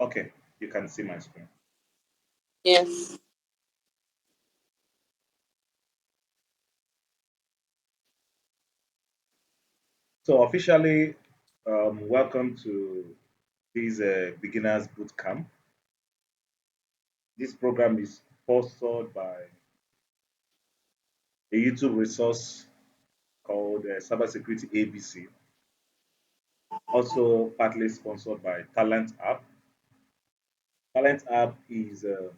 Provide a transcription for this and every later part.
Okay, you can see my screen. Yes. So officially, welcome to this beginners boot camp. This program is sponsored by a YouTube resource called Cybersecurity ABC, also partly sponsored by Talent App. Talent App is a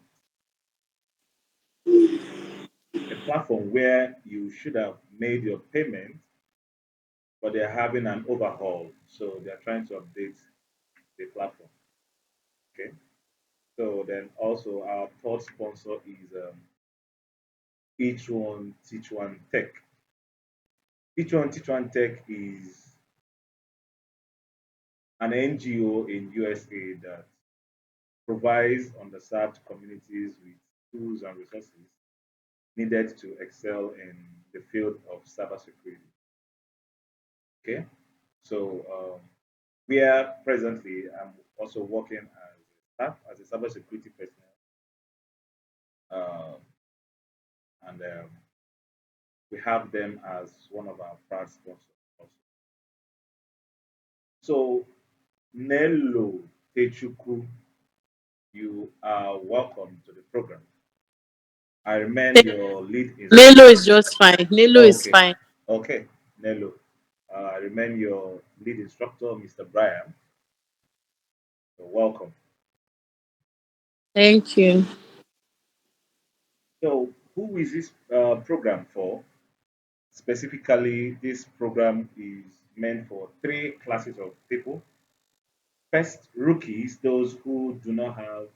platform where you should have made your payment, but they're having an overhaul. So they're trying to update the platform. Okay. So then also our third sponsor is Each One Teach One Tech. Each One Teach One Tech is an NGO in USA that provides underserved communities with tools and resources needed to excel in the field of cybersecurity. Okay, so we are presently I'm also working as staff as a cybersecurity personnel, and we have them as one of our proud sponsors. Also. So Nello Techuku, you are welcome to the program. I remain your lead Lelo instructor. is just fine. Lelo is Okay, fine. okay, Nello. I remain your lead instructor, Mr. Brian. So welcome. Thank you. So, who is this program for? Specifically, this program is meant for three classes of people. First, rookies, those who do not have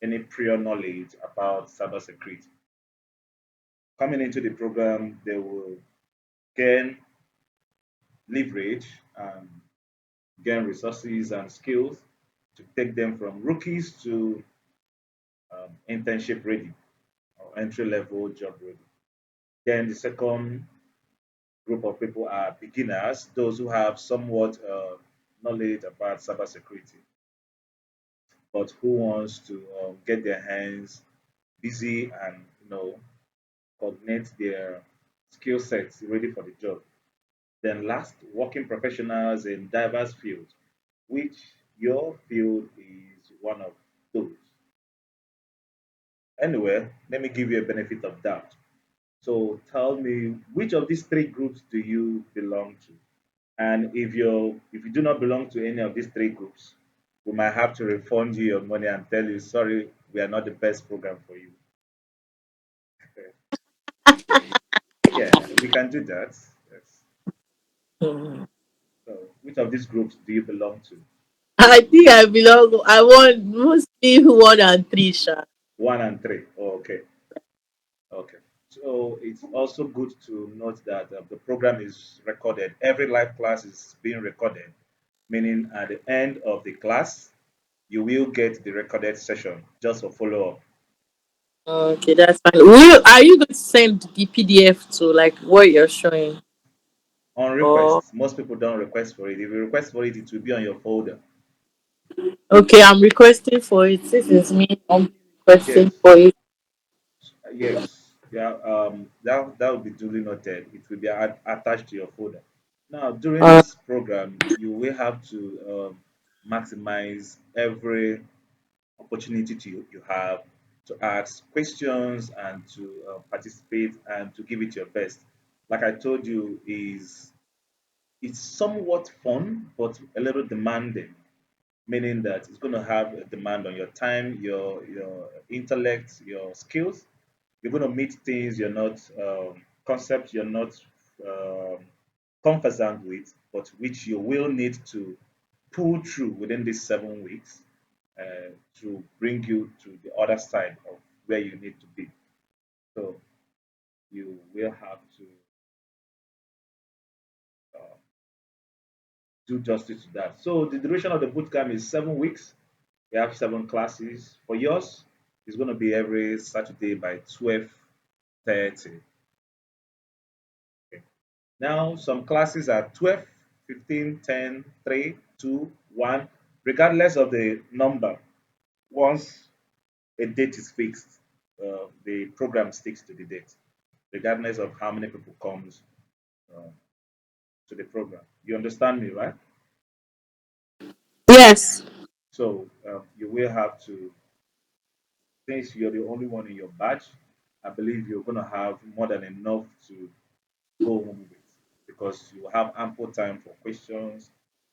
any prior knowledge about cybersecurity. Coming into the program, they will gain leverage and gain resources and skills to take them from rookies to internship ready or entry level job ready. Then the second group of people are beginners, those who have somewhat knowledge about cybersecurity, but who wants to get their hands busy and coordinate their skill sets ready for the job. Then last, working professionals in diverse fields, which your field is one of those. Anyway, let me give you a benefit of doubt. So tell me, which of these three groups do you belong to? And if you do not belong to any of these three groups, we might have to refund you your money and tell you, sorry, we are not the best program for you. Yeah, we can do that. Yes. Mhm. So, which of these groups do you belong to? I think I belong. I want mostly one and three, sha. One and three. Oh, okay. Okay. So it's also good to note that the program is recorded. Every live class is being recorded, meaning at the end of the class, you will get the recorded session just for follow up. Okay, that's fine. Are you going to send the PDF to like what you're showing? On Oh, request, most people don't request for it. If you request for it, it will be on your folder. okay. I'm requesting for it. This is me. I'm requesting Yes, for it. yes, yeah. That will be duly noted. It will be attached to your folder. Now, during Uh, this program, you will have to maximize every opportunity you have to ask questions and to participate and to give it your best. Like I told you, is it's somewhat fun but a little demanding, meaning that it's going to have a demand on your time, your intellect, your skills. You're going to meet things you're not concepts you're not um, conversant with, but which you will need to pull through within these 7 weeks to bring you to the other side of where you need to be. So you will have to uh, do justice to that. So the duration of the bootcamp is 7 weeks. We have seven classes. For yours, it's going to be every Saturday by 12:30. Okay. Now, some classes are 12, 15, 10, 3, 2, 1, regardless of the number. Once a date is fixed, the program sticks to the date, regardless of how many people comes uh, to the program. You understand me, right? Yes. So you will have to, since you're the only one in your batch, I believe you're going to have more than enough to go home with because you have ample time for questions,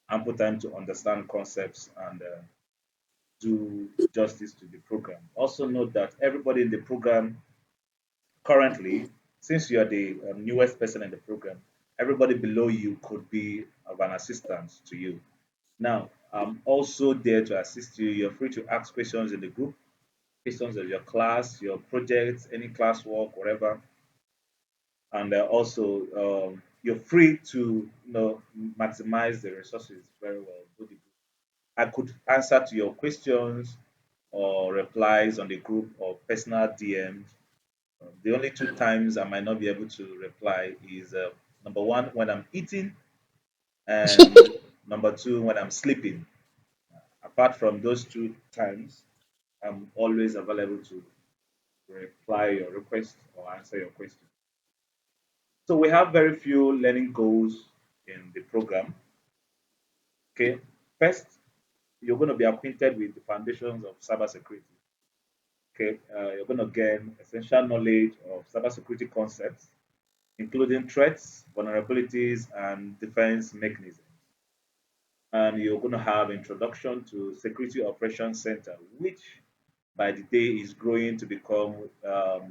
ample time to understand concepts and do justice to the program. Also, note that everybody in the program currently, since you are the newest person in the program, everybody below you could be of an assistance to you. Now, I'm also there to assist you. You're free to ask questions in the group, questions of your class, your projects, any classwork, whatever. And also, you're free to maximize the resources very well. I could answer to your questions or replies on the group or personal DMs. The only two times I might not be able to reply is number one when I'm eating and number two when I'm sleeping. Apart from those two times, I'm always available to reply your request or answer your question. So we have very few learning goals in the program. Okay, first you're going to be acquainted with the foundations of cybersecurity. Okay, you're going to gain essential knowledge of cybersecurity concepts, including threats, vulnerabilities, and defense mechanisms. And you're going to have introduction to Security Operations Center, which by the day is growing to become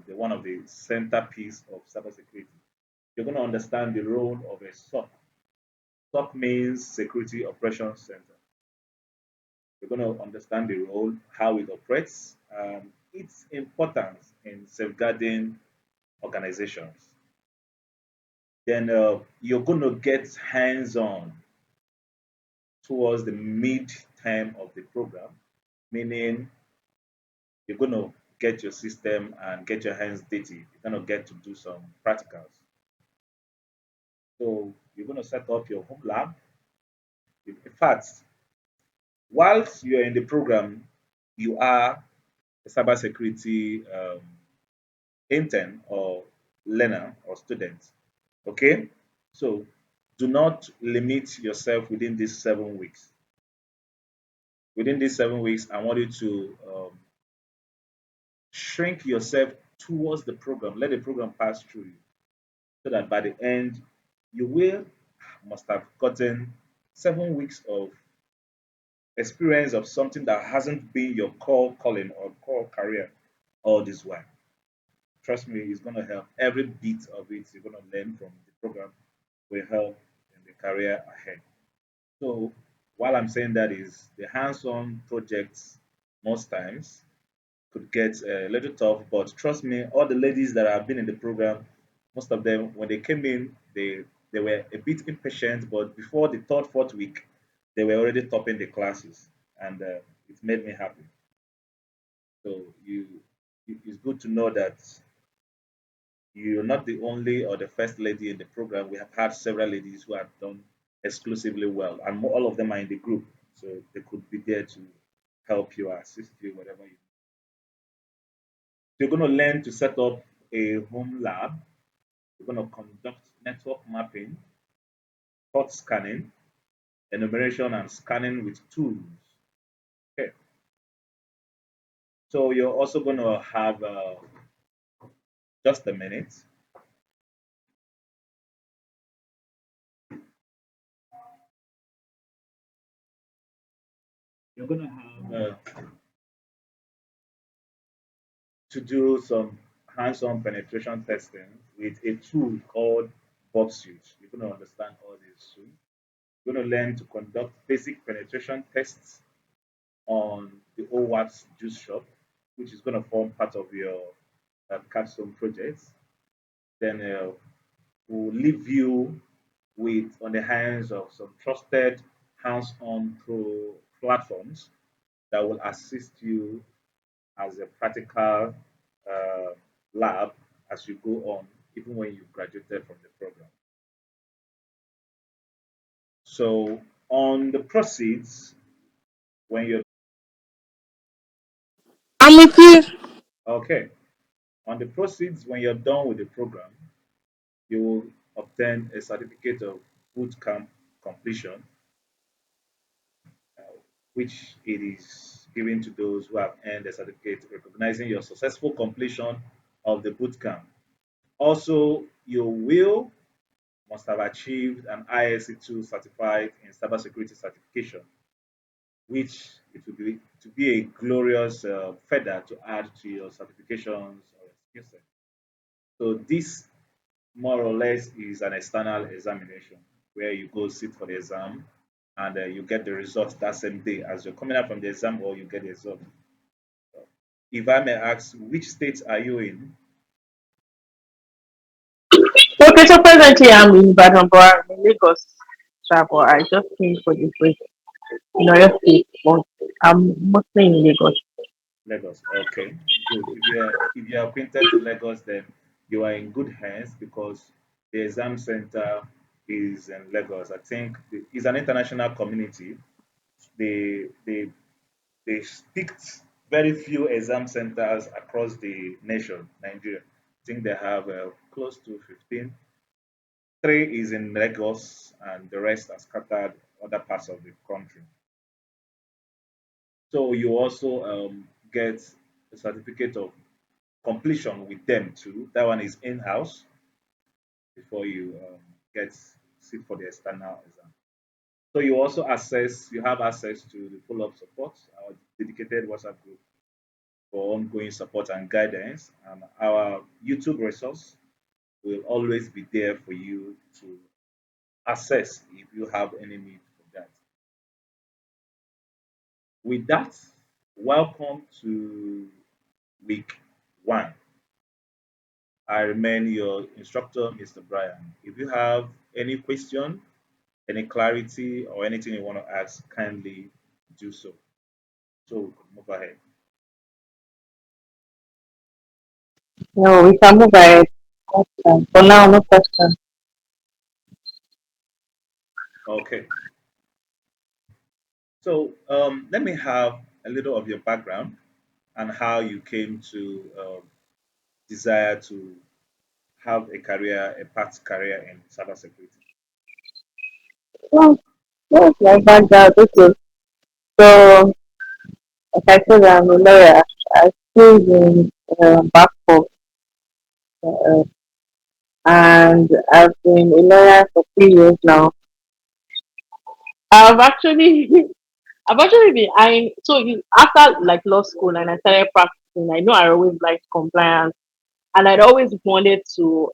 one of the centerpiece of cybersecurity. You're going to understand the role of a SOC. SOC means Security Operations Center. You're going to understand the role, how it operates, its importance in safeguarding organizations. Then you're going to get hands-on towards the mid-term of the program, meaning you're going to get your system and get your hands dirty. You're going to get to do some practicals. So you're going to set up your home lab. In fact, whilst you're in the program, you are a cybersecurity intern or learner or student. Okay? So do not limit yourself within these 7 weeks. Within these 7 weeks, I want you to shrink yourself towards the program. Let the program pass through you so that by the end, you will must have gotten 7 weeks of experience of something that hasn't been your core calling or core career all this while. Trust me, it's going to help. Every bit of it you're going to learn from the program will help in the career ahead. So, while I'm saying that is the hands-on projects most times could get a little tough, but trust me, all the ladies that have been in the program, most of them, when they came in, they were a bit impatient, but before the third, fourth week, they were already topping the classes, and it made me happy. So it's good to know that you're not the only or the first lady in the program. We have had several ladies who have done exclusively well, and all of them are in the group, so they could be there to help you, assist you, whatever you. You're going to learn to set up a home lab. You're going to conduct network mapping, port scanning, enumeration, and scanning with tools. Okay. So you're also going to have just a minute. You're going to have to do some hands-on penetration testing with a tool called Bob Suite. You're going to understand all this soon. You're going to learn to conduct basic penetration tests on the OWASP juice shop, which is going to form part of your Capstone project. Then we'll leave you with on the hands of some trusted hands-on pro platforms that will assist you as a practical uh, lab as you go on, even when you graduated from the program. So on the proceeds, when you're I'm with you. Okay. On the proceeds, when you're done with the program, you will obtain a certificate of boot camp completion, uh, which it is given to those who have earned a certificate recognizing your successful completion of the boot camp. Also, you will must have achieved an ISC2 certified in cybersecurity certification, which it will be to be a glorious feather to add to your certifications or skill set. So this more or less is an external examination where you go sit for the exam and you get the results that same day as you're coming out from the exam or you get the result. If I may ask, which state are you in? Okay, so presently I'm in Ibadan, but I'm in Lagos. Travel. I just came for the break in Oyo State, but I'm mostly in Lagos. Lagos. Okay, good. If you are acquainted to Lagos, then you are in good hands because the exam center is in Lagos. I think it's an international community. They they picked very few exam centers across the nation, Nigeria. I think they have close to 15. Three is in Lagos, and the rest are scattered other parts of the country. So you also get a certificate of completion with them too. That one is in-house before you get sit for the external exam. So you have access to the follow-up support, our dedicated WhatsApp group for ongoing support and guidance, and our YouTube resource will always be there for you to access if you have any need for that. With that, welcome to week one. I remain your instructor, Mr. Brian. If you have any question, any clarity, or anything you want to ask, kindly do so. So we could move ahead. No, we can move ahead. For now, no question. Okay. So let me have a little of your background and how you came to desire to have a career, a path career in cybersecurity. Well, what's my background? Okay. So, like I said, I'm a lawyer. I schooled in Bangkok, uh, and I've been a lawyer for 3 years now. I've actually, I've actually been eyeing. So after like law school, and I started practicing. I know I always liked compliance, and I'd always wanted to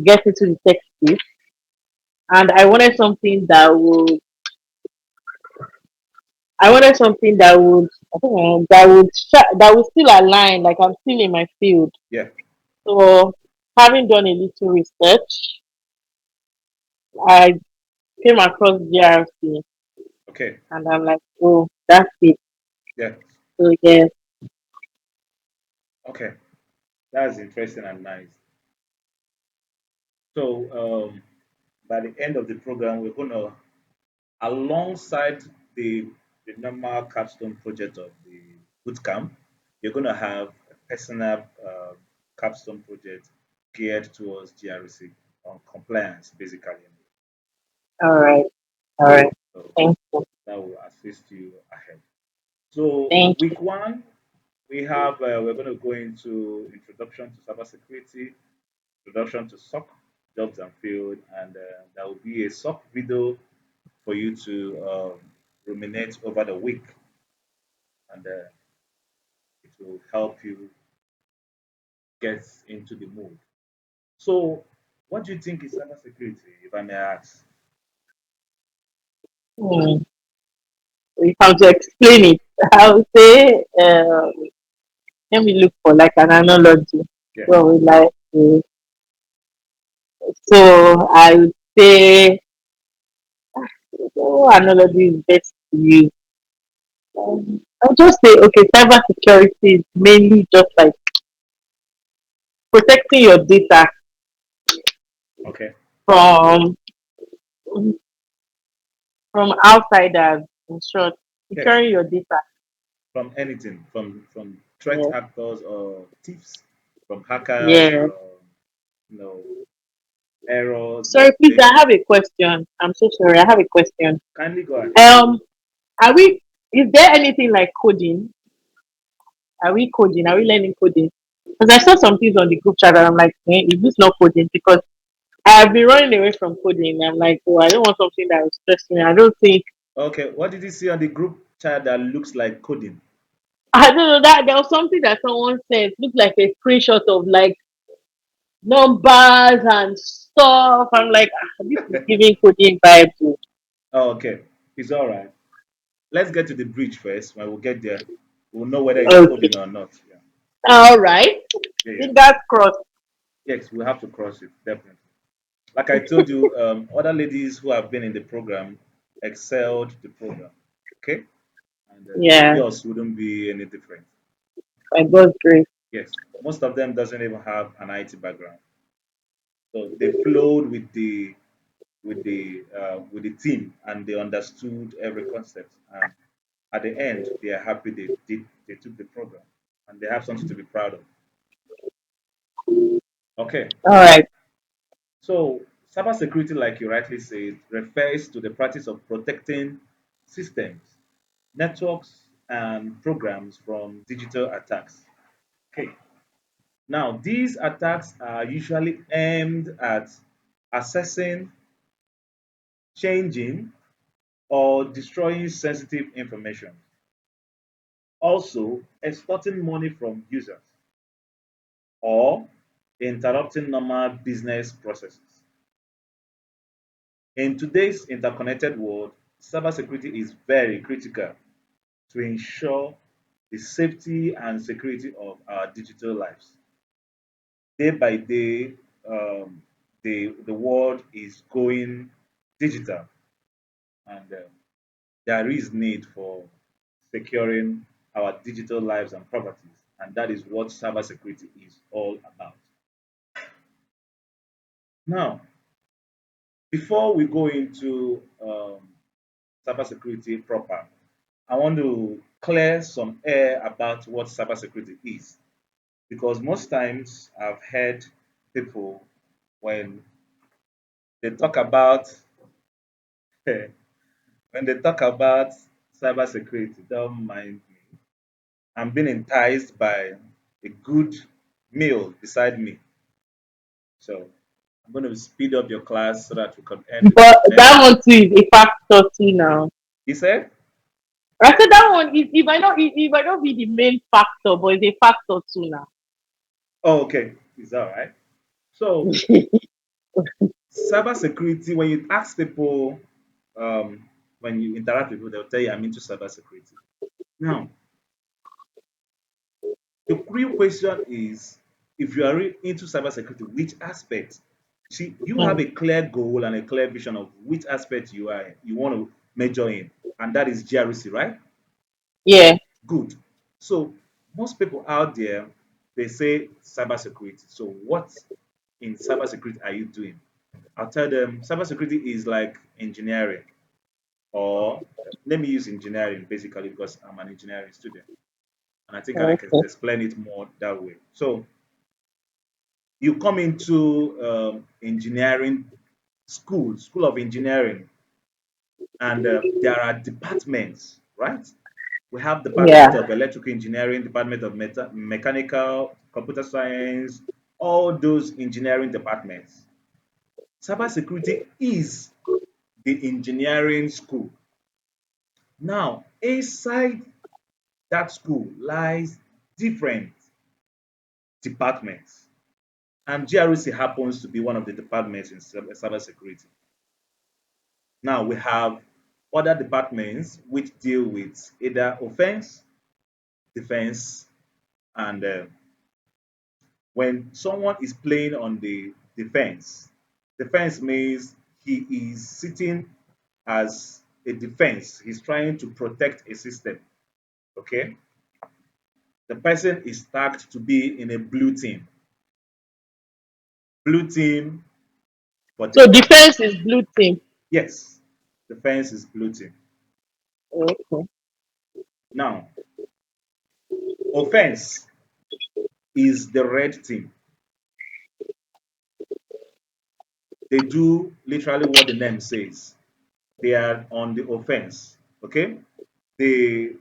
get into the tech space, and I wanted something that would, I think, that would still align. Like I'm still in my field. Yeah. So, having done a little research, I came across GRC, Okay. and I'm like, oh, that's it. Yeah. So yes, Okay. That's interesting and nice. So by the end of the program, we're gonna alongside the normal capstone project of the bootcamp, you're gonna have a personal capstone project geared towards GRC on compliance, basically. all right, all right. So Thank you, that will assist you ahead. So thank you. week one, we're going to go into introduction to cybersecurity, introduction to SOC, jobs and field, and there will be a SOC video for you to ruminate over the week, and it will help you get into the mood. So, what do you think is cybersecurity, if I may ask? Hmm. If I'm to explain it, I would say, let me look for like an analogy. Yeah. So, I would say, oh, analogy is best to use. I'll just say, okay, cyber security is mainly just like protecting your data Okay. from outsiders. In short, Yes. securing your data. from anything, from threat Yeah. actors or thieves, from hackers, Yeah. you know, errors Sorry, like please, I data. have a question. I'm so sorry. I have a question. Kindly go ahead. Um, are we? Is there anything like coding? Are we coding? Are we learning coding? Because I saw some things on the group chat and I'm like, is this not coding? Because I have been running away from coding. I'm like, oh, I don't want something that will stress me. I don't think Okay, what did you see on the group chat that looks like coding? I don't know that there was something that someone said looked like a screenshot of like numbers and stuff. I'm like, this is giving coding vibes. Oh. Oh, okay, it's all right. Let's get to the bridge first. When we get there, we'll know whether it's Okay. coding or not. Yeah, All right. yeah, yeah. Fingers crossed. Yes, we have to cross it definitely. Like I told you, other ladies who have been in the program excelled the program. Okay, and Yeah, yours wouldn't be any different. by God's grace. Yes, most of them doesn't even have an IT background, so they flowed with the team and they understood every concept. And at the end, they are happy they took the program and they have something to be proud of. Okay, All right. so cybersecurity, like you rightly said, refers to the practice of protecting systems, networks, and programs from digital attacks. Okay, now these attacks are usually aimed at assessing, changing, or destroying sensitive information. Also, extorting money from users or interrupting normal business processes. In today's interconnected world, cybersecurity is very critical to ensure the safety and security of our digital lives. Day by day, the world is going digital, and there is need for securing our digital lives and properties, and that is what cybersecurity is all about. Now, before we go into cybersecurity proper, I want to clear some air about what cybersecurity is, because most times I've heard people when they talk about when they talk about cybersecurity, don't mind me. I'm being enticed by a good meal beside me. So I'm going to speed up your class so that we can end But early. that one too is a factor too now. He said, I said that one is it might not be the main factor, but it's a factor too now. oh, okay, it's all right. So cybersecurity, when you ask people, um, when you interact with people, they'll tell you, I'm into cybersecurity. Now, the real question is, if you are into cybersecurity, which aspect? See, you have Mm. a clear goal and a clear vision of which aspect you want to major in, and that is GRC, right? Yeah. Good. So most people out there, they say cybersecurity. So what in cybersecurity are you doing? I'll tell them cybersecurity is like engineering, or let me use engineering basically because I'm an engineering student, and I think I can Okay. explain it more that way. So you come into engineering school of engineering, and there are departments, right? We have department Yeah. of electrical engineering, department of mechanical, computer science, all those engineering departments. Cybersecurity is the engineering school. Now, inside that school lies different departments, and GRC happens to be one of the departments in cybersecurity. Now, we have other departments which deal with either offense, defense, and when someone is playing on the defense means he is sitting as a defense. He's trying to protect a system. Okay, the person is tagged to be in a blue team for So defense. defense is blue team. Yes, defense is blue team. Okay. Now, Offense is the red team. They do literally what the name says. They are on the offense. Okay? They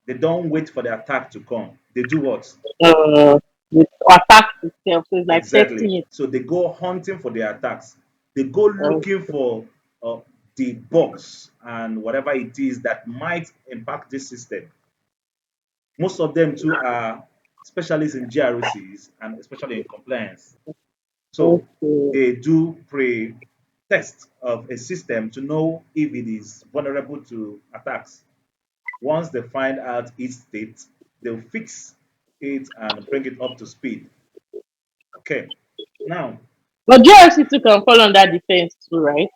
they don't wait for the attack to come. They do what? Uh, with attack itself. So it's like Exactly. testing it. So they go hunting for the attacks. They go Uh, looking for the bugs and whatever it is that might impact this system. Most of them too are specialists in GRCs and especially in compliance. So okay. they do pre-test of a system to know if it is vulnerable to attacks. Once they find out its state, they'll fix it and bring it up to speed. Okay. Now, But GRC2 can fall under defense too, right?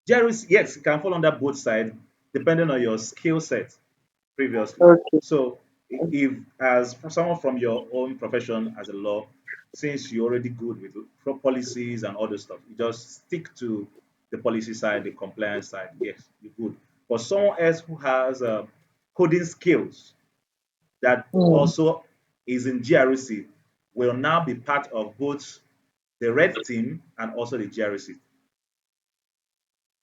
GRC, yes, it can fall under both sides depending on your skill set previously. Okay. So, if as for someone from your own profession as a law, since you're already good with policies and all this stuff, you just stick to the policy side, the compliance side. Yes, you're good. But someone else who has coding skills that Hmm. also is in GRC will now be part of both the red team and also the GRC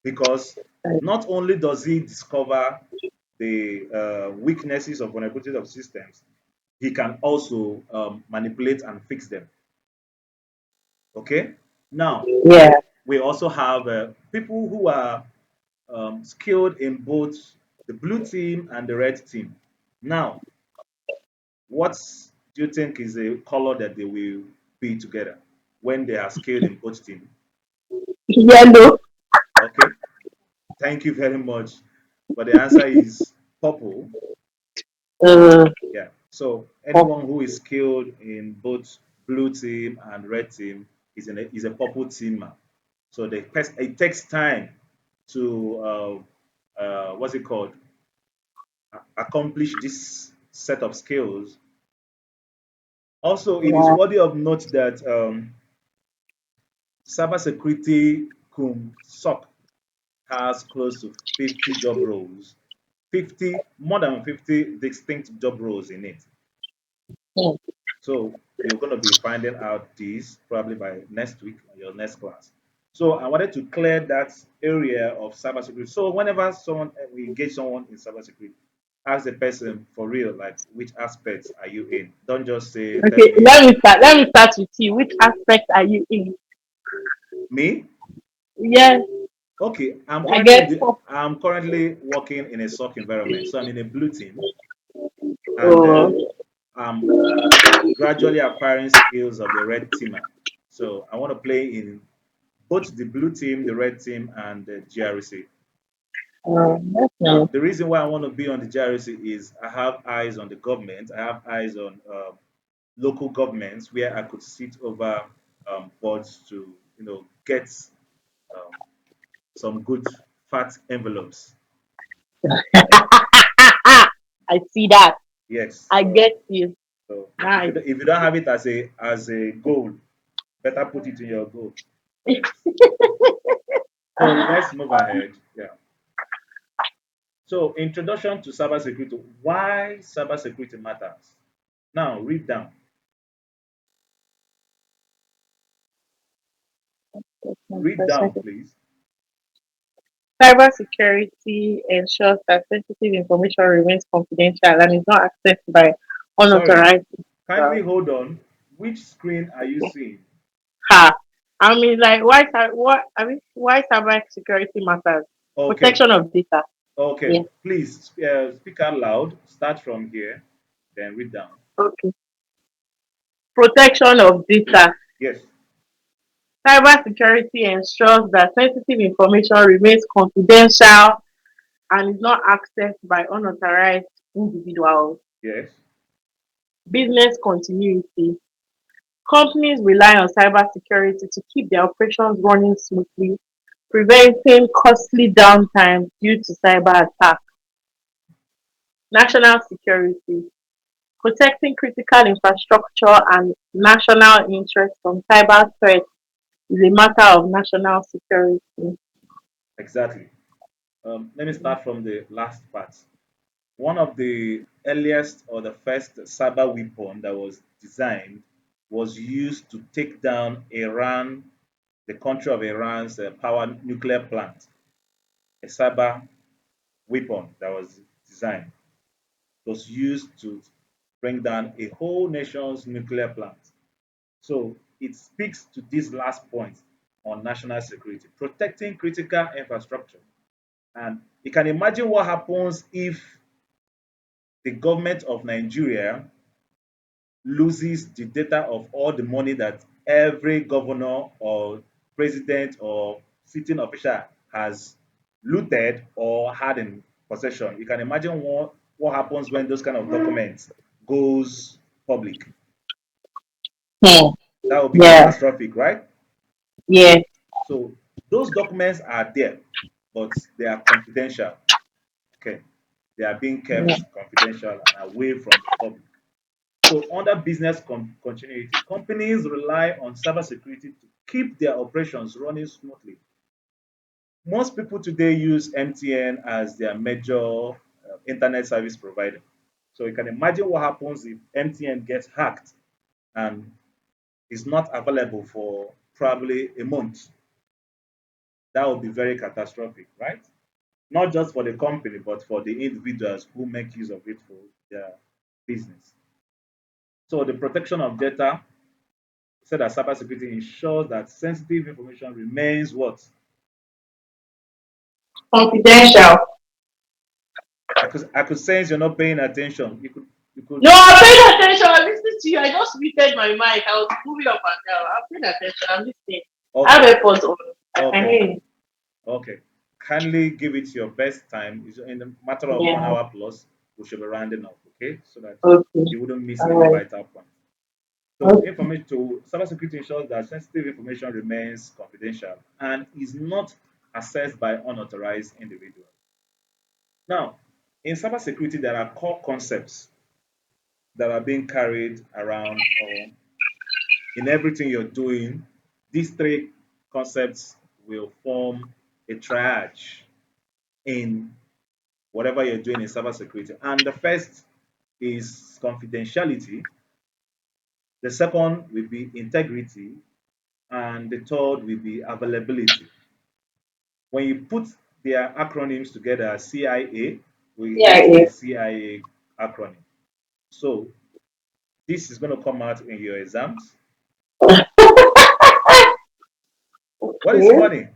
because not only does he discover the weaknesses of vulnerabilities of systems, he can also manipulate and fix them. Okay. Now Yeah. we also have people who are skilled in both the blue team and the red team. Now, what do you think is the color that they will be together when they are skilled in both teams? Yellow. Okay. Thank you very much. But the answer is purple. Uh, Yeah. So oh, anyone who is skilled in both blue team and red team is a purple teamer. So it takes time to what's it called? Accomplish this set of skills. Also, it is yeah. worthy of note that cybersecurity SOC has close to 50 job roles, 50 more than 50 distinct job roles in it. Hmm. So you're going to be finding out these probably by next week on your next class. So I wanted to clear that area of cybersecurity. So whenever we engage someone in cybersecurity, ask the person for real, like which aspects are you in? Don't just say tell Okay, me let me start with you. Which aspect are you in? me. Yes, Okay, I get four. I'm currently working in a SOC environment, so I'm in a blue team, and Uh, I'm gradually acquiring skills of the red teamer. So I want to play in both the blue team, the red team, and the GRC. that's Now, nice. the reason why I want to be on the GRC is I have eyes on the government. I have eyes on local governments where I could sit over boards to, get um, some good fat envelopes. I see that. Yes. I get you. So Nice. if you don't have it as a goal, better put it in your goal. Yes. So let's move ahead. Yeah. So introduction to cybersecurity. Why cybersecurity matters. Now read down. Read down, please. Cybersecurity ensures that sensitive information remains confidential and is not accessed by Sorry. unauthorized Kindly individuals. hold on. Which screen are you seeing? Ha! I mean, like, why cybersecurity matters? Okay. Protection of data. Okay. Yeah. Please speak out loud. Start from here. Then read down. Okay. Protection of data. Yes. Cybersecurity ensures that sensitive information remains confidential and is not accessed by unauthorized individuals. Yes. Business continuity. Companies rely on cybersecurity to keep their operations running smoothly, preventing costly downtime due to cyber attacks. National security. Protecting critical infrastructure and national interest from cyber threats is a matter of national security. Exactly. Let me start from the last part. One of the earliest or the first cyber weapon that was designed was used to take down Iran, the country of Iran's power nuclear plant, a cyber weapon that was designed. Was used to bring down a whole nation's nuclear plant. So it speaks to this last point on national security, protecting critical infrastructure. And you can imagine what happens if the government of Nigeria loses the data of all the money that every governor or president or sitting official has looted or had in possession. You can imagine what happens when those kind of documents goes public. Hmm. That would be Yeah. catastrophic, right? Yeah. So those documents are there, but they are confidential. Okay. They are being Yeah. kept confidential and away from the public. So under business continuity, companies rely on cybersecurity to keep their operations running smoothly. Most people today use MTN as their major internet service provider. So you can imagine what happens if MTN gets hacked and is not available for probably a month. That would be very catastrophic, right? Not just for the company, but for the individuals who make use of it for their business. So the protection of data said that cybersecurity ensures that sensitive information remains what? Confidential. I could sense you're not paying attention. You could No, I'm paying attention. I'm listening to you. I just muted my mic. I was moving up and down. I'm paying attention. I'm listening. I have okay, AirPods on. I can okay, hear you. okay. Kindly give it your best time. It's in a matter of one Yeah. hour plus, we should be rounding up, okay? So that Okay. you wouldn't miss All any right. vital point. So Okay. information to cybersecurity ensures that sensitive information remains confidential and is not accessed by unauthorized individuals. Now, in cybersecurity, there are core concepts that are being carried around or in everything you're doing. These three concepts will form a triage in whatever you're doing in cybersecurity. And the first is confidentiality, the second will be integrity, and the third will be availability. When you put their acronyms together, CIA, we Yeah. get Yeah. the CIA acronym. So this is going to come out in your exams. What is Okay. funny?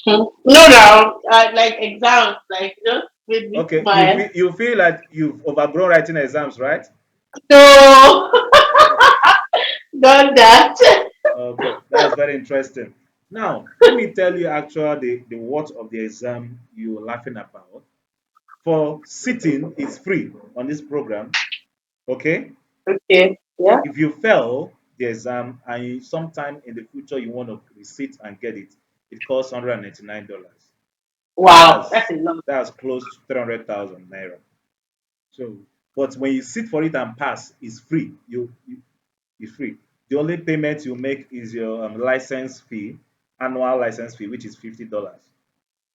No, no. Like exams, like just made me Okay, you smile. feel like you've overgrown writing exams, right? No, done that. Okay, that's very interesting. Now, let me tell you actually the worth of the exam you're laughing about. For sitting, it's free on this program. Okay, Okay. Yeah. if you fail the exam and sometime in the future you want to resit and get it, it costs $199. Wow, that's That's a lot. that's close to 300,000 naira. So, but when you sit for it and pass, it's free. It's free. The only payment you make is your license fee, annual license fee, which is $50. Okay.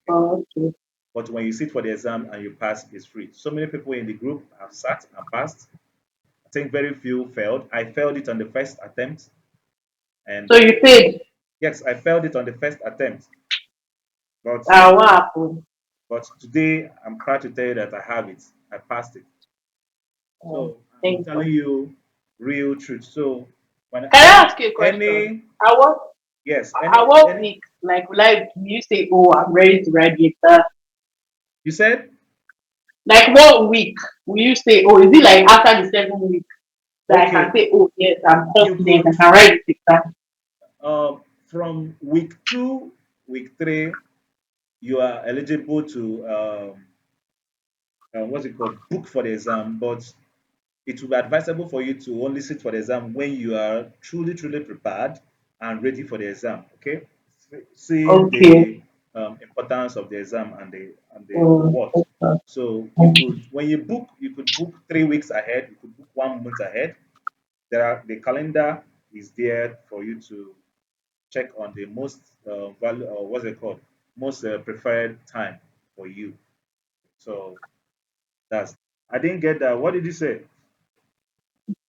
Oh, okay. But when you sit for the exam and you pass, it's free. So many people in the group have sat and passed. I think very few failed. I failed it on the first attempt, and So you paid. yes, I failed it on the first attempt. But What happened? today I'm proud to tell you that I have it. I passed it. So I'm Thank telling you. you real truth. So when Can I ask you a question? any I what yes I any what any week like will you say, oh, I'm ready to graduate? you said Like what week will you say, oh, is it like after the 7 weeks that I can okay say, oh yes, I'm you confident, I could can write this exam? from week 2, week 3 you are eligible to what's it called book for the exam, but it will be advisable for you to only sit for the exam when you are truly prepared and ready for the exam. Okay, seeing Okay. the importance of the exam and the what. Okay. So you could when you book, you could book 3 weeks ahead. You could book 1 month ahead. The calendar is there for you to check on the most value or what's it called most preferred time for you. So That's I didn't get that. What did you say?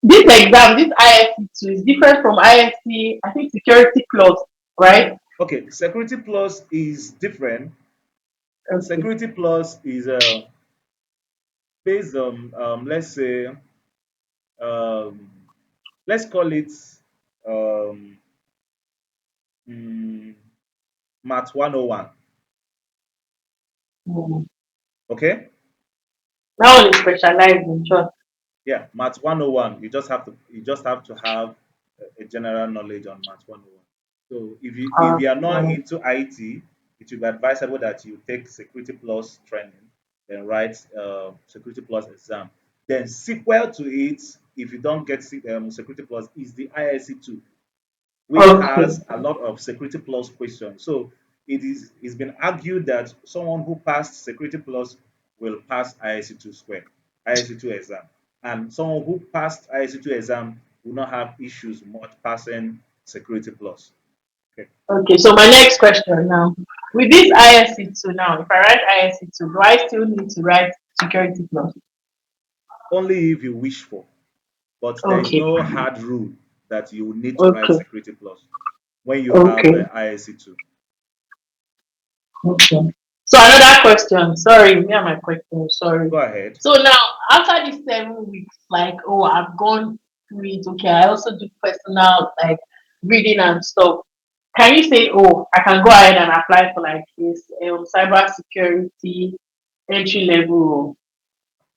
This exam, this ISC2 is different from ISC, I think Security Plus, right? Okay, Security Plus is different. Okay. Security Plus is based on um, let's call it um, mm, Math 101. Mm. Okay, That one is specialized in short. yeah, Math 101. You just have to have a general knowledge on Math 101. So if you are not Okay. into IT, it will be advisable that you take Security Plus training, then write Security Plus exam. Then sequel to it, if you don't get Security Plus, is the ISC2, which Okay. has a lot of Security Plus questions. So it's been argued that someone who passed Security Plus will pass ISC2 square, ISC2 exam. And someone who passed ISC2 exam will not have issues much passing Security Plus. Okay. Okay. So my next question now. With this ISC2 now, if I write ISC2, do I still need to write Security Plus? Only if you wish for, but there is Okay. no hard rule that you need to write Okay. Security Plus when you have Okay. ISC2. Okay. So another question. Sorry, me and my question. Sorry. Go ahead. So now, after these 7 weeks, like, oh, I've gone through it. Okay, I also do personal like reading and stuff. Can you say, oh, I can go ahead and apply for like this cyber security entry level?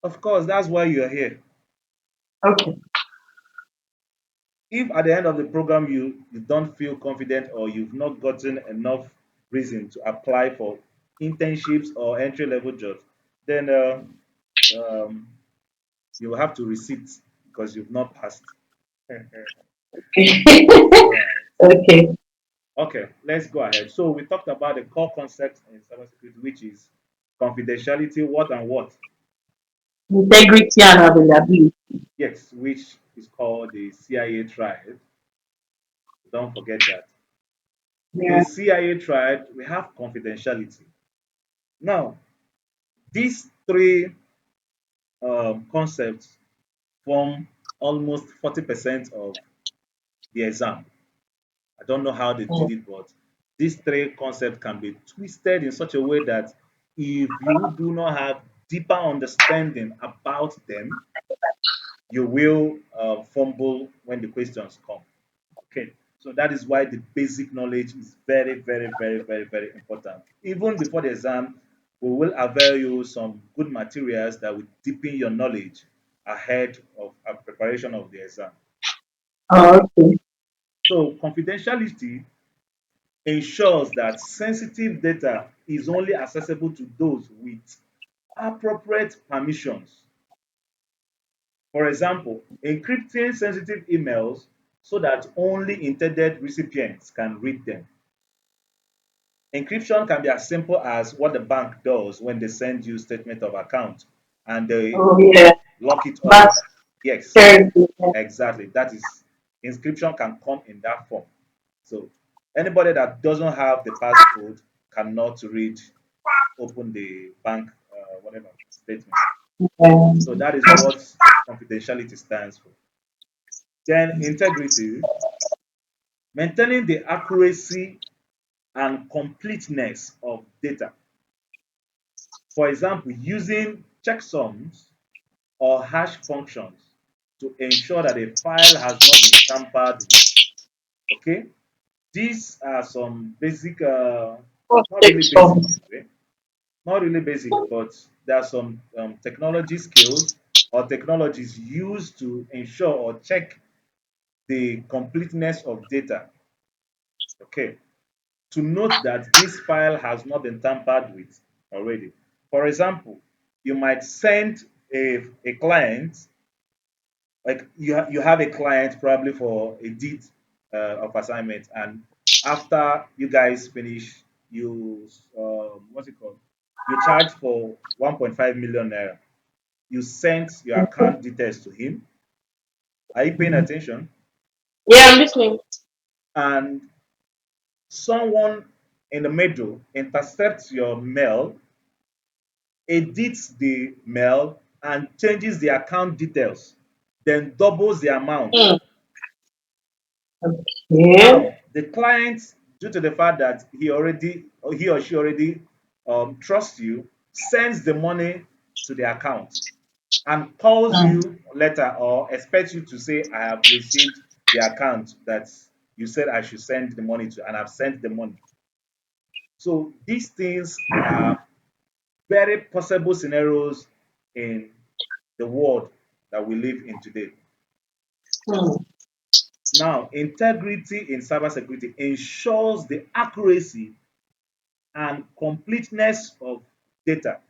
Of course, that's why you are here. Okay. If at the end of the program you don't feel confident or you've not gotten enough reason to apply for internships or entry level jobs, then um, you will have to resit because you've not passed. Right. Okay. Okay, let's go ahead. So we talked about the core concepts in cybersecurity, which is confidentiality, what and what. Integrity and availability. Yes, which is called the CIA triad. Don't forget that. The Yeah. CIA triad, we have confidentiality. Now, these three concepts form almost 40% of the exam. I don't know how they did Mm. it, but these three concepts can be twisted in such a way that if you do not have deeper understanding about them, you will fumble when the questions come. Okay, so that is why the basic knowledge is very, very, very, very, very important. Even before the exam, we will avail you some good materials that will deepen your knowledge ahead of a preparation of the exam. Oh, okay. So confidentiality ensures that sensitive data is only accessible to those with appropriate permissions. For example, encrypting sensitive emails so that only intended recipients can read them. Encryption can be as simple as what the bank does when they send you statement of account and they Oh, yeah. lock it up. That's Yes, security. Yeah. exactly. That is inscription can come in that form. So anybody that doesn't have the passcode cannot read, open the bank, whatever statement. So that is what confidentiality stands for. Then integrity, maintaining the accuracy and completeness of data. For example, using checksums or hash functions to ensure that a file has not been tampered with. Okay, these are some basic, What's not take really basic some? anyway, not really basic, but there are some technology skills or technologies used to ensure or check the completeness of data. Okay, to note that this file has not been tampered with already. For example, you might send a client, like you have a client probably for a deed of assignment, and after you guys finish, you what's it called? You charge for 1.5 million naira. You sent your account details to him. Are you paying attention? Yeah, I'm listening. And someone in the middle intercepts your mail, edits the mail, and changes the account details, then doubles the amount. Hmm. Okay. Now, the client, due to the fact that he or she already trusts you, sends the money to the account and calls Hmm. you later or expects you to say, I have received the account that you said I should send the money to, and I've sent the money. So these things are very possible scenarios in the world that we live in today. Hmm. Now, integrity in cybersecurity ensures the accuracy and completeness of data.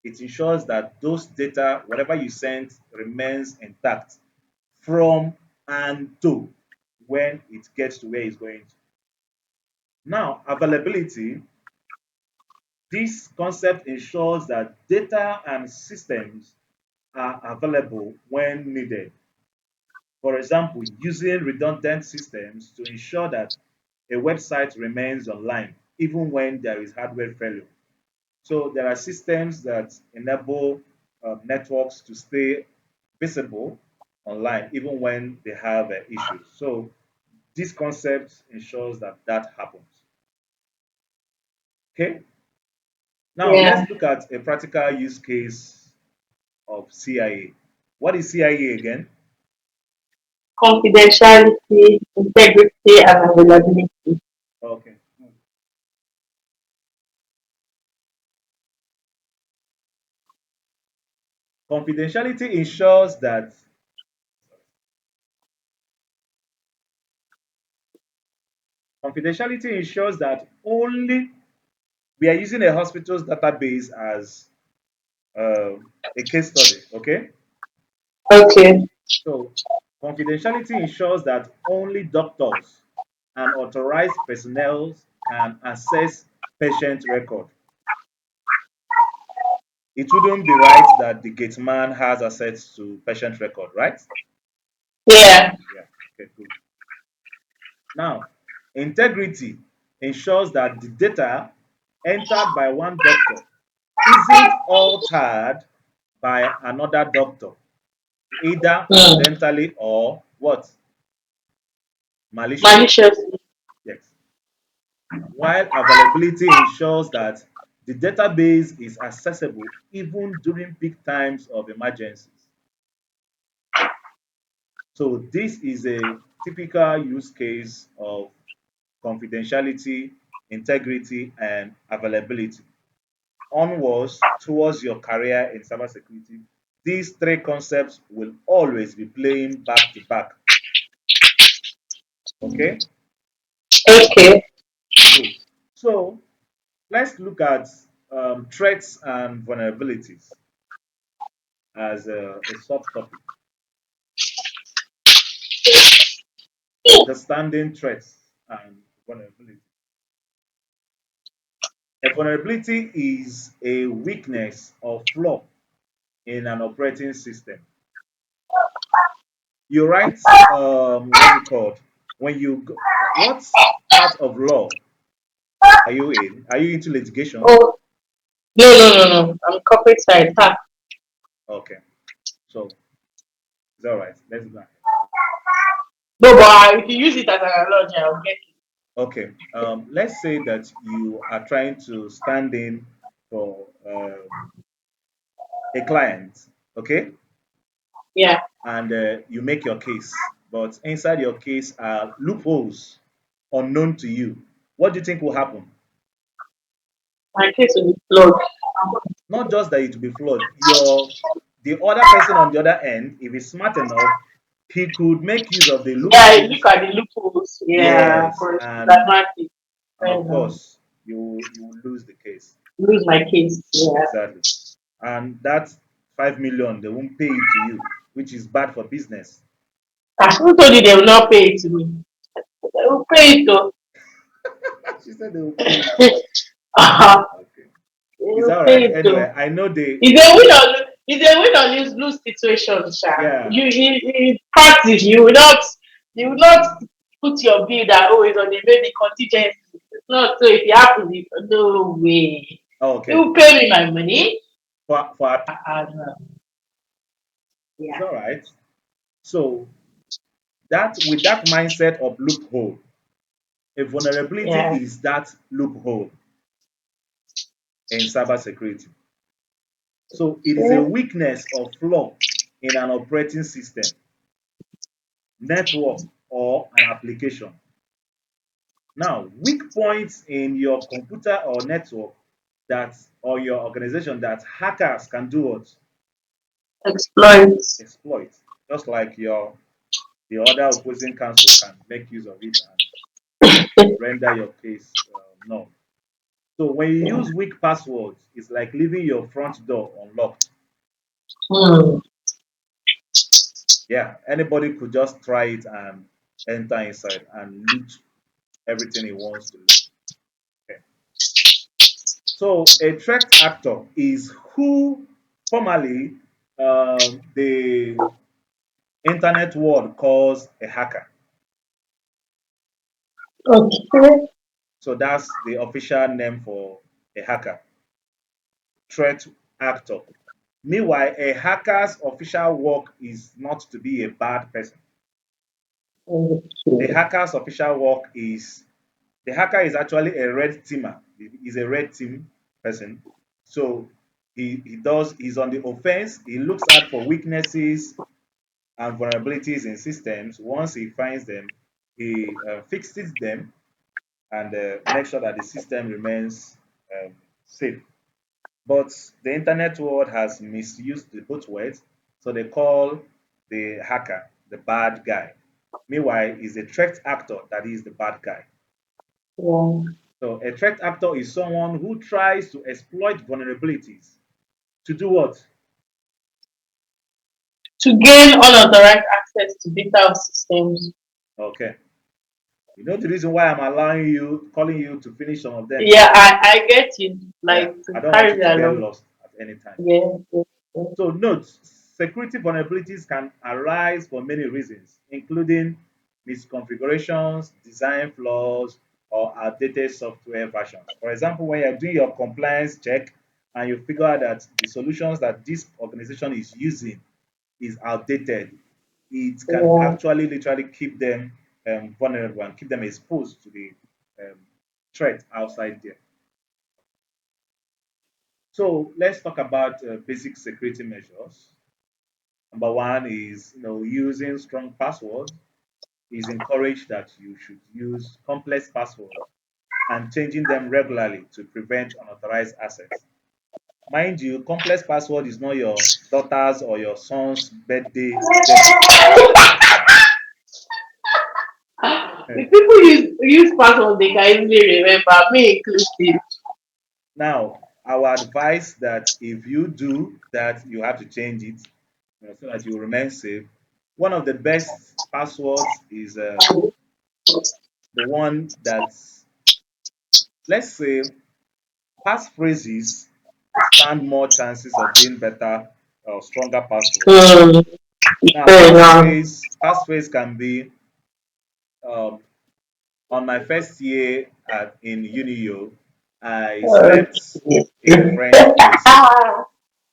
It ensures that those data, whatever you send, remains intact from and to when it gets to where it's going to. Now, availability, this concept ensures that data and systems are available when needed. For example, using redundant systems to ensure that a website remains online even when there is hardware failure. So there are systems that enable networks to stay visible online even when they have issues. So this concept ensures that that happens. Okay. Now Yeah. let's look at a practical use case of CIA. What is CIA again? Confidentiality, integrity, and availability. Okay. Confidentiality ensures that only we are using a hospital's database as a case study. Okay. Okay. So confidentiality ensures that only doctors and authorized personnel can access patient record. It wouldn't be right that the gate man has access to patient record, right? Yeah. Yeah. Okay, good. Now, integrity ensures that the data entered by one doctor isn't altered by another doctor, either Hmm. accidentally or what? Maliciously. Maliciously. Yes. While availability ensures that the database is accessible even during peak times of emergencies. So this is a typical use case of confidentiality, integrity, and availability. Onwards towards your career in cybersecurity, these three concepts will always be playing back to back. Okay, Okay. good. So let's look at threats and vulnerabilities as a subtopic. Understanding threats and vulnerability. A vulnerability is a weakness or flaw in an operating system. You write, what's it called? When you go, what part of law are you in? Are you into litigation? Oh, no. I'm corporate side. Ha. Okay, so it's all right. Let's go ahead. No, but if you use it as an analogy, I'll get it. Okay, let's say that you are trying to stand in for a client, okay, Yeah. and you make your case, but inside your case are loopholes unknown to you. What do you think will happen? My case will be flawed. Not just that it will be flawed. The other person on the other end, if he's smart enough, he could make use of the Yeah, I look loopholes. at the loopholes. Yeah, Yes, for and disadvantage. of And course you will lose the case. lose my case. Yeah. Exactly. And that 5 million they won't pay it to you, which is bad for business. Who told you they will not pay it to me? They will pay it though. She said they will pay it. They Okay. It's will all pay right. it though. Anyway, I know they It's a win or lose. It's a win or lose situation, Sha. yeah. In practice, you will not put your bill that oh it's on the maybe contingency. It's not so if it happens, no way. Oh, You okay. will pay me my money. for it's Yeah. all right. So that with that mindset of loophole, a vulnerability Yeah. is that loophole in cybersecurity. So it is a Yeah. weakness or flaw in an operating system, network, or an application. Now, weak points in your computer or network that or your organization that hackers can do what? Exploits. Exploit. Just like the other opposing counsel can make use of it and render your case null. So when you Yeah. use weak passwords, it's like leaving your front door unlocked. Hmm. Yeah, anybody could just try it and enter inside and loot everything he wants to loot. Okay. So a threat actor is who formally the internet world calls a hacker. Okay. So that's the official name for a hacker, threat actor. Meanwhile, a hacker's official work is not to be a bad person. The Okay. hacker's official work is the hacker is actually a red teamer. He's a red team person. So he's on the offense. He looks out for weaknesses and vulnerabilities in systems. Once he finds them, he fixes them and makes sure that the system remains safe. But the internet world has misused the both words, so they call the hacker the bad guy. Meanwhile, it's a threat actor that is the bad guy. Yeah. So a threat actor is someone who tries to exploit vulnerabilities to do what? To gain unauthorized access to data of systems. Okay. You know the reason why I'm allowing you, calling you to finish some of them is Yeah, because I get you. yeah, Like I to don't want carry you to that get along. lost at any time. Yeah. Yeah. Yeah. So note, security vulnerabilities can arise for many reasons, including misconfigurations, design flaws, or outdated software versions. For example, when you're doing your compliance check and you figure out that the solutions that this organization is using is outdated, it can Yeah. actually literally keep them vulnerable and keep them exposed to the um, threat outside there. So let's talk about basic security measures. Number one is using strong passwords. Is encouraged that you should use complex passwords and changing them regularly to prevent unauthorized access. Mind you, complex password is not your daughter's or your son's birthday debit. If people use password they can easily remember, me inclusive. Now, our advice that if you do that, you have to change it so that you remain safe. One of the best passwords is the one that's, let's say, passphrases stand more chances of being better or stronger passwords. Hmm. Now, Fair enough. passphrase can be um, on my first year in UNIO, I slept Okay. in a friend's place,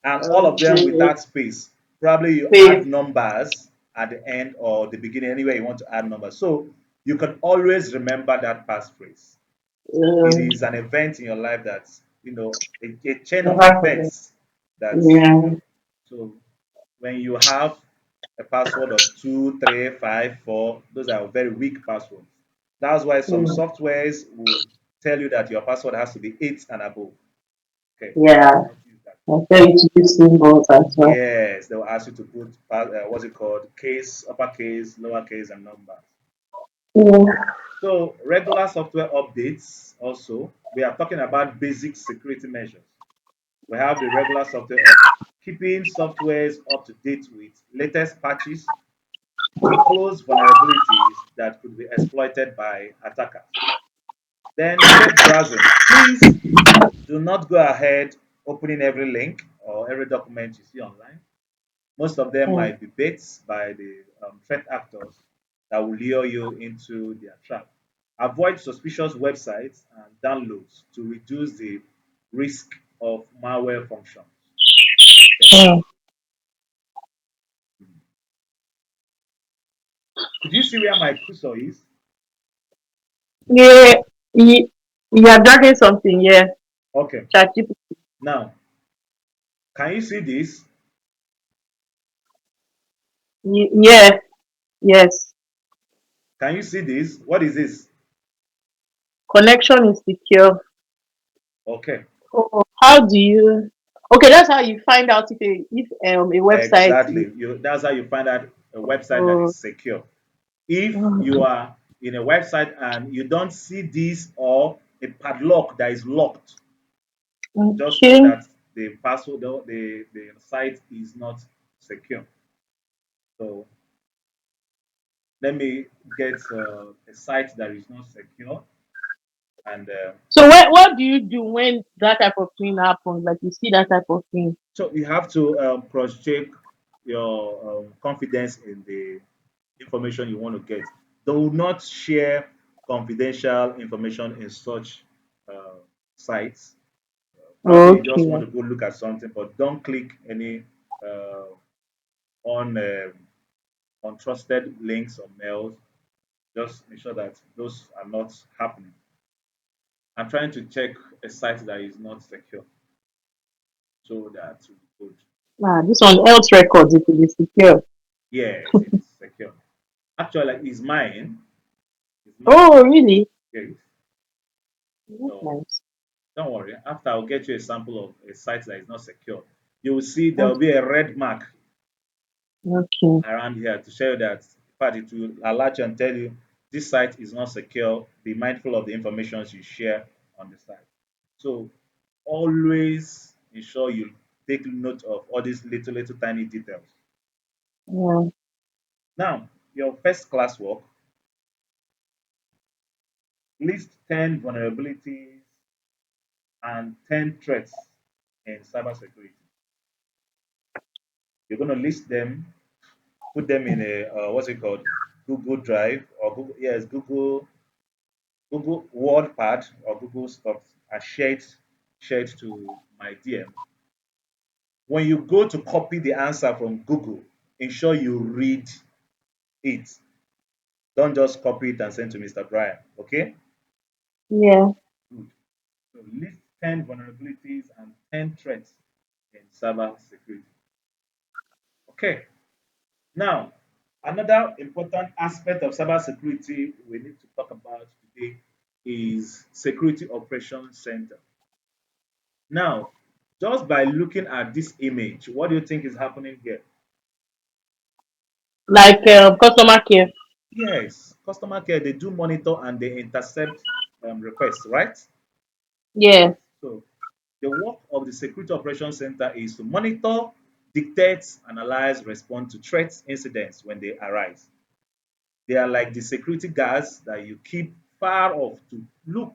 and all of them Okay. without space. Probably you add Faith. numbers at the end or the beginning, anywhere you want to add numbers. So you can always remember that passphrase. It Um, is an event in your life that's a chain of never forget. events that Yeah. so when you have a password of 2 3 5 4, those are very weak passwords. That's why some Hmm. softwares will tell you that your password has to be 8 and above. Okay, Yeah. not use that. I'll tell you to use symbols as well. Yes, they will ask you to put what's it called, case, uppercase, lowercase, and numbers. Yeah. So regular software updates also, we are talking about basic security measures. We have the regular software update, keeping softwares up to date with latest patches to close vulnerabilities that could be exploited by attackers. Then safe browsing. Please do not go ahead opening every link or every document you see online. Most of them Hmm. might be baits by the threat actors that will lure you into their trap. Avoid suspicious websites and downloads to reduce the risk of malware functions. Mm. Could you see where my cursor is? Yeah, you, you are dragging something, yeah. Okay. ChatGPT. Now, can you see this? Yeah, yes. Can you see this? What is this? Connection is secure. Okay. Oh, how do you? Okay, that's how you find out if a website is. Exactly. That's how you find out a website that Oh, is secure. If you okay. are in a website and you don't see this or a padlock that is locked, just know Okay. that the password, the site is not secure. So let me get a site that is not secure, and So what do you do when that type of thing happens? Like you see that type of thing. so you have to cross-check your confidence in the information you want to get. Do not share confidential information in such uh, sites. Probably you just want Okay. to go look at something, but don't click any uh, on untrusted links or mails. Just make sure that those are not happening. I'm trying to check a site that is not secure, so that will be good. Nah, this one health records it will be secure. Yes, it is secure. Actually, like, it's mine. It's mine. Oh, really? Yes. That's So nice. don't worry. After I'll get you a sample of a site that is not secure. You will see there will Okay. be a red mark Okay. around here to show you that, in fact, it will alert you and tell you this site is not secure. Be mindful of the information you share on the site. So always ensure you take note of all these little tiny details. Yeah. Now, your first class work, list 10 vulnerabilities and 10 threats in cybersecurity. You're going to list them, put them in a what's it called, Google Drive or Google, yes, Google WordPad or Google stuff, and share it to my DM. When you go to copy the answer from Google, ensure you read it. Don't just copy it and send to Mr. Brian. Okay? Yeah. Good. So list 10 vulnerabilities and 10 threats in cyber security. Okay. Now, another important aspect of cybersecurity we need to talk about today is Security Operations Center. Now, just by looking at this image, what do you think is happening here? Like customer care. Yes, customer care, they do monitor and they intercept requests, right? Yeah. So, the work of the Security Operations Center is to monitor, detect, analyze, respond to threats incidents when they arise. They are like the security guards that you keep far off to look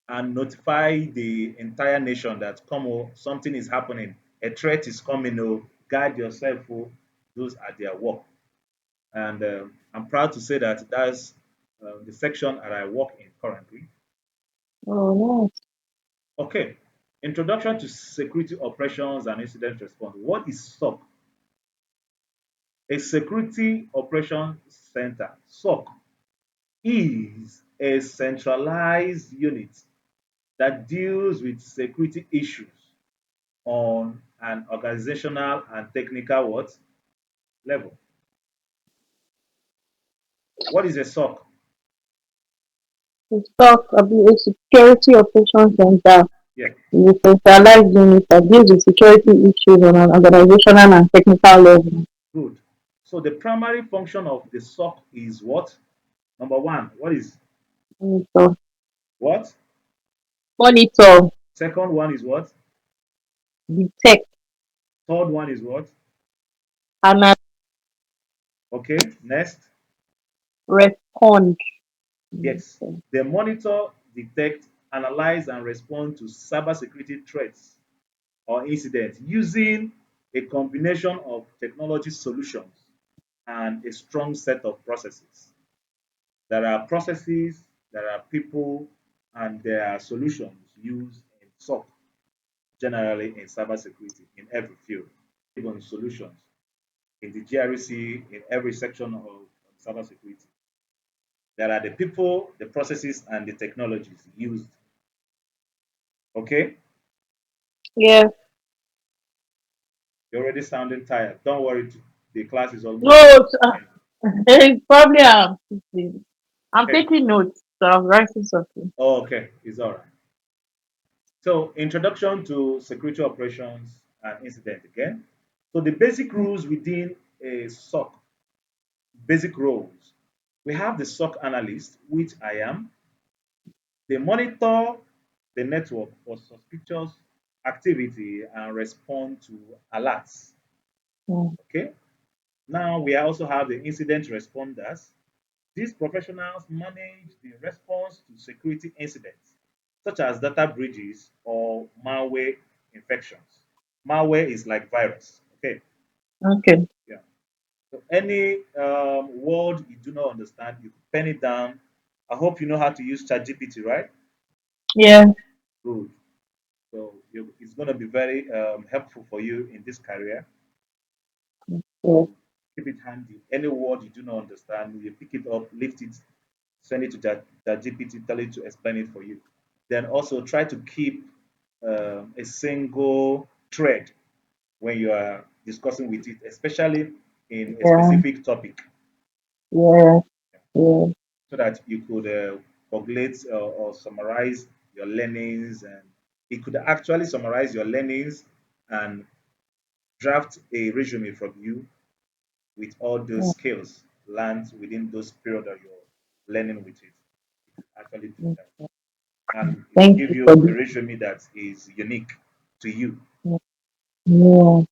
and notify the entire nation that come on, something is happening, a threat is coming. Oh, guard yourself. Oh, those are their work, and I'm proud to say that that's the section that I work in currently. Oh, nice. Okay, introduction to security operations and incident response. What is SOC? A security operations center. SOC is a centralized unit that deals with security issues on an organizational and technical what level. What is a SOC? To stock a security operations center Yeah, is a centralized unit that deals with security issues on an organizational and technical level. good. So the primary function of the SOC is what? Number one, what is Monitor, what? monitor, Second one is what? detect, Third one is what? and Okay, next. respond. Yes, they monitor, detect, analyze, and respond to cybersecurity threats or incidents using a combination of technology solutions and a strong set of processes. There are processes, there are people, and there are solutions used in SOC, generally in cybersecurity, in every field. on solutions in the GRC in every section of cybersecurity. There are the people, the processes, and the technologies used. Okay, Yes. you're already sounding tired. Don't worry, the class is No, almost uh, end. it's probably I'm Okay. taking notes, so I'm writing something. Oh, okay, it's all right. So, introduction to security operations and incident again. So, the basic rules within a SOC, basic roles. We have the SOC analyst, which I am. They monitor the network for suspicious activity and respond to alerts. Mm. Okay. Now we also have the incident responders. These professionals manage the response to security incidents, such as data breaches or malware infections. Malware is like virus. Okay. Okay. Yeah. So any word you do not understand, you can pen it down. I hope you know how to use ChatGPT, right? Yeah. Good. So it's going to be very helpful for you in this career. Yeah. So keep it handy. Any word you do not understand, you pick it up, lift it, send it to ChatGPT, tell it to explain it for you. Then also try to keep a single thread when you are discussing with it, especially in a Yeah. specific topic, Yeah. Yeah. so that you could correlate or summarize your learnings, and it could actually summarize your learnings and draft a resume from you with all those Yeah. skills learned within those period that you're learning with it. You could actually do that. And it will Thank give you for you a this. resume that is unique to you. Yeah.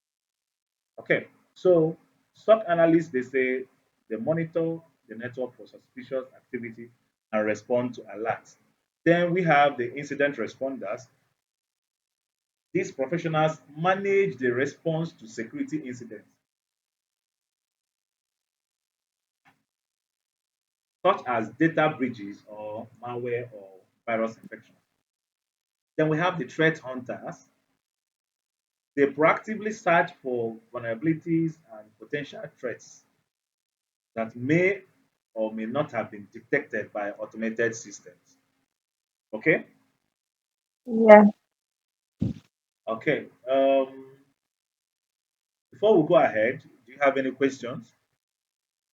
Okay. So stock analysts, they say they monitor the network for suspicious activity and respond to alerts. Then we have the incident responders. These professionals manage the response to security incidents, such as data breaches or malware or virus infection. Then we have the threat hunters. They proactively search for vulnerabilities and potential threats that may or may not have been detected by automated systems. Okay? Yeah. Okay. Before we go ahead, do you have any questions?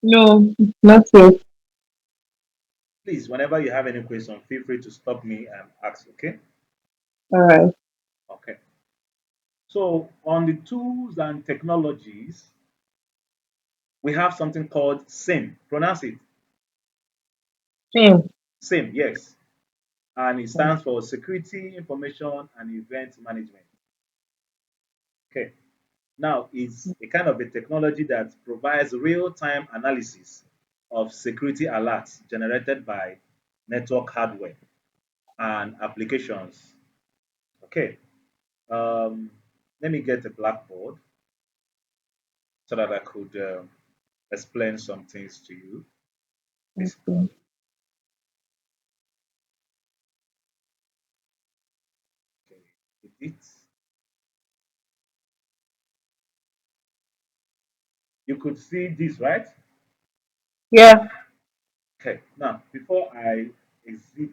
No, not yet. Please, whenever you have any question, feel free to stop me and ask. Okay? All right. Okay. So, on the tools and technologies, we have something called SIM. Pronounce it. Same. SIM, yes. And it stands for Security Information and Event Management. Okay. Now, it's a kind of a technology that provides real-time analysis of security alerts generated by network hardware and applications. Okay. Um, Let me get a blackboard so that I could explain some things to you. Okay. Basically, okay, it. You could see this, right? Yeah. Okay. Now, before I exit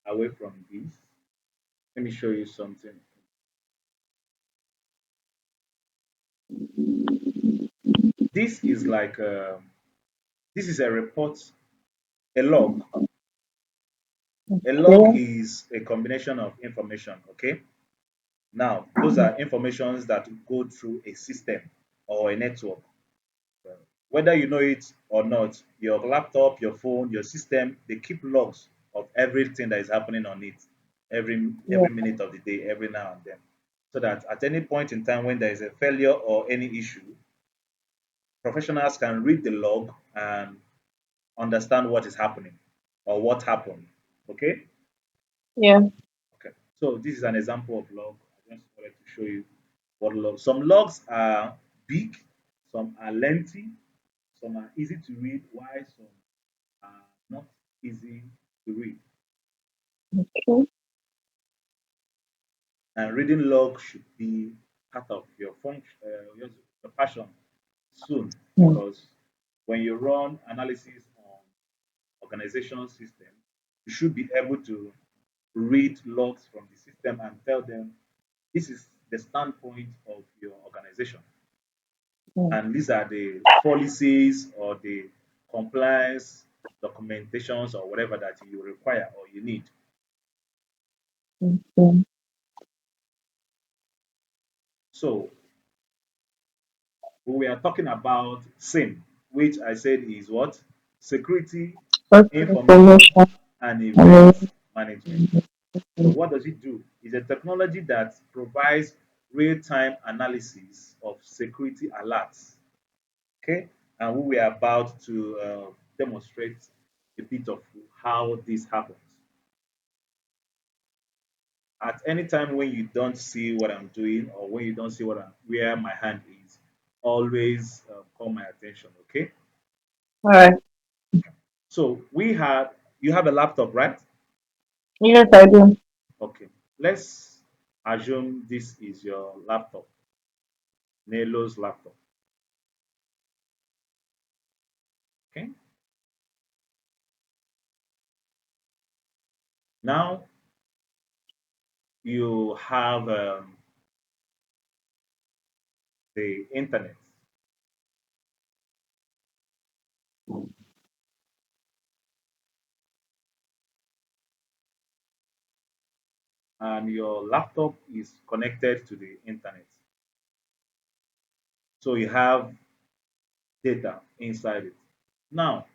away from this, let me show you something. This is like this is a report, a log. A log Okay. is a combination of information. Okay. Now, those are informations that go through a system or a network. Whether you know it or not, your laptop, your phone, your system, they keep logs of everything that is happening on it Yeah. every minute of the day, every now and then. So that at any point in time when there is a failure or any issue, professionals can read the log and understand what is happening or what happened. Okay? Yeah. Okay. So this is an example of log. I just wanted to show you what log. Some logs are big, some are lengthy, some are easy to read, while some are not easy to read. Okay. And reading log should be part of your function, your passion soon, Mm, because when you run analysis on organization system, you should be able to read logs from the system and tell them this is the standpoint of your organization, mm, and these are the policies or the compliance documentations or whatever that you require or you need. mm. So we are talking about SIM, which I said is what? Security, First information, information. and I mean, events management. So what does it do? It's a technology that provides real-time analysis of security alerts. Okay, and we were about to demonstrate a bit of how this happens. At any time when you don't see what I'm doing or when you don't see where my hand is, always call my attention. Okay. all right. So you have a laptop, right? Yes, I do. Okay. Let's assume this is your laptop, Nelo's laptop. Okay. Now you have the internet, and your laptop is connected to the internet. So you have data inside it. Now,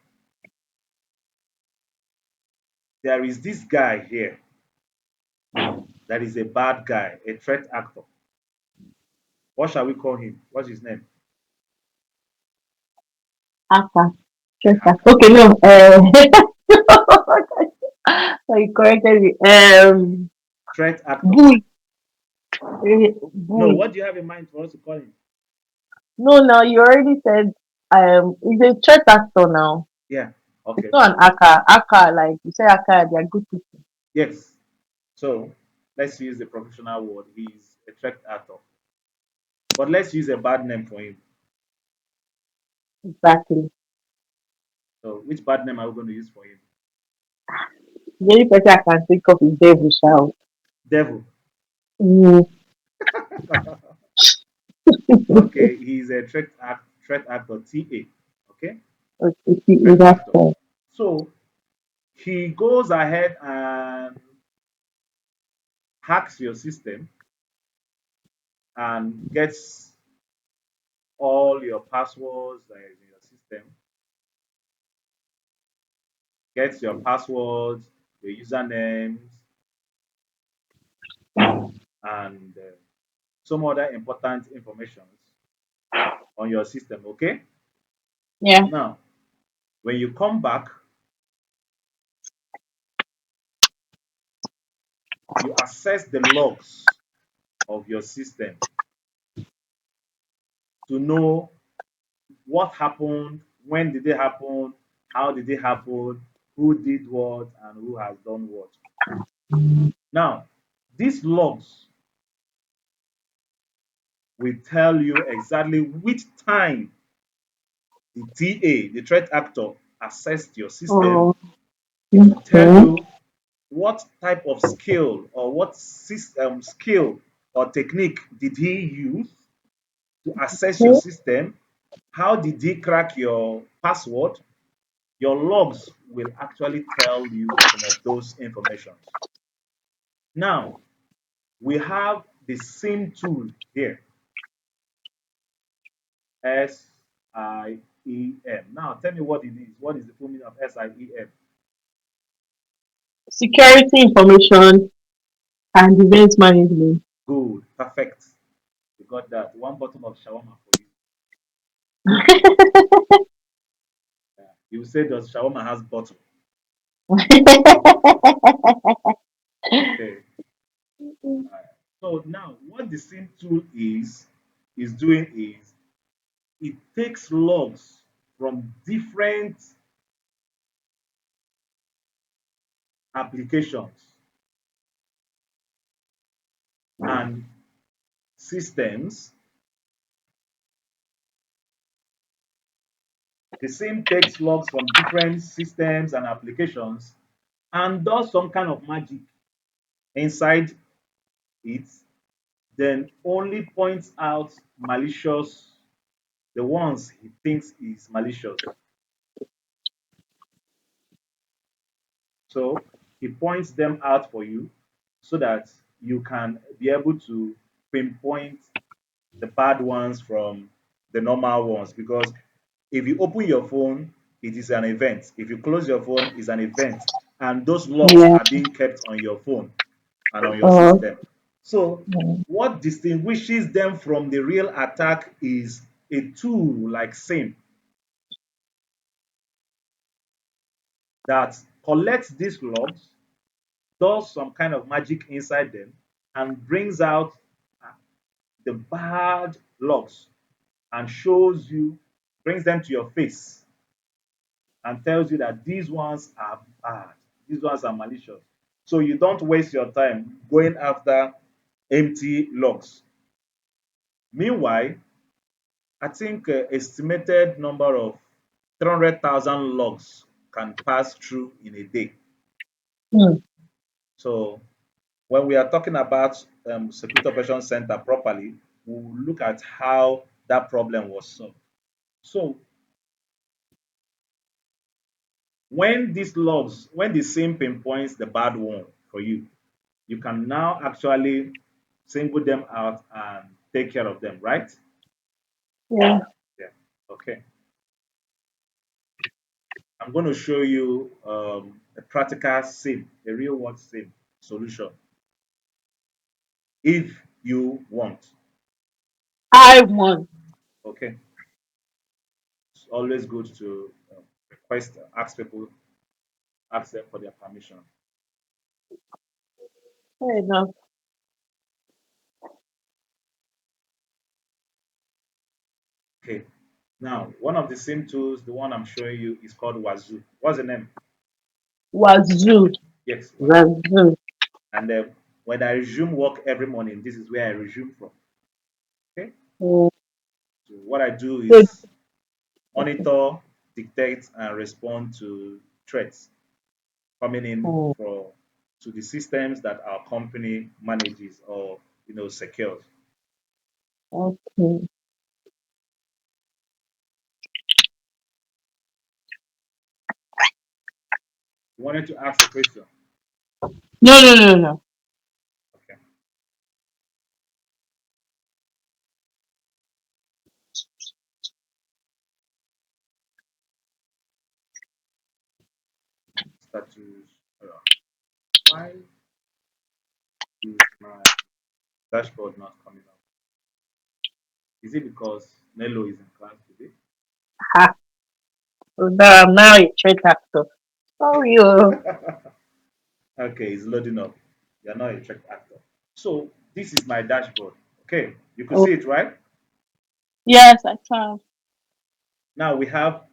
there is this guy here that is a bad guy, a threat actor. What shall we call him? What's his name? Hacker. A Just hacker. okay, no. So you corrected me. Threat actor. Bull. No, Bull. what do you have in mind for us to call him? No, now you already said it's a threat actor now. Yeah. It's Okay. not an hacker. Hacker, like you say hacker, they are good people. Yes. So let's use the professional word. He's a threat actor. But let's use a bad name for him. Exactly. So which bad name are we going to use for him? The only person I can think of is Devil Shout. Devil. Mm. Okay, he's a threat actor, TA. Okay, Okay, threat that's actor. fair. So he goes ahead and hacks your system and gets all your passwords that is in your system, gets your passwords, your usernames, and some other important information on your system. Okay. Yeah. Now, when you come back, you access the logs of your system to know what happened, when did it happen, how did it happen, who did what, and who has done what. Now, these logs will tell you exactly which time the TA, the threat actor, accessed your system. Oh, It will tell okay. you what type of skill or what skill or technique did he use to access your Okay. system. How did he crack your password? Your logs will actually tell you some of those informations. Now, we have the SIM tool here, SIEM. Now, tell me what it is. What is the full meaning of SIEM? Security information and event management. Good, perfect. You got that. One bottle of shawarma for you. Yeah. You say, does shawarma has bottle? Okay. Alright. So now, what the SIM tool is doing is it takes logs from different applications and systems. The same takes logs from different systems and applications and does some kind of magic inside it, then only points out malicious, the ones he thinks is malicious. So he points them out for you so that you can be able to pinpoint the bad ones from the normal ones. Because if you open your phone, it is an event. If you close your phone, it's an event. And those logs Yeah. are being kept on your phone and on your Oh. system. So, what distinguishes them from the real attack is a tool like SIM that collects these logs, does some kind of magic inside them, and brings out the bad logs and shows you, brings them to your face and tells you that these ones are bad, these ones are malicious. So you don't waste your time going after empty logs. Meanwhile, I think estimated number of 300,000 logs can pass through in a day. Hmm. So when we are talking about Security Operations Center properly, we'll look at how that problem was solved. So when these logs, when the same pinpoints the bad one for you, you can now actually single them out and take care of them, right? Yeah. Yeah. Okay. I'm going to show you a practical SIM, a real world SIM solution if you want. I won. Okay. It's always good to request, ask people, ask them for their permission. Fair enough. Okay. Now, one of the SIM tools, the one I'm showing you, is called Wazoo. What's the name? Wazoo. Yes, Wazoo. Wazoo. And when I resume work every morning, this is where I resume from. Okay. Oh, So what I do so, is monitor, detect, and respond to threats coming in oh, for to the systems that our company manages or secures. okay. You wanted to ask a question. No, no, no, no. Okay. Status. Why is my dashboard not coming up? Is it because Nello is in class today? Ha. So now I'm now a threat actor. Sorry. Oh. Okay, it's loading up. You're not a track actor. So this is my dashboard. Okay, you could Oh. see it, right? Yes, I can. Now I have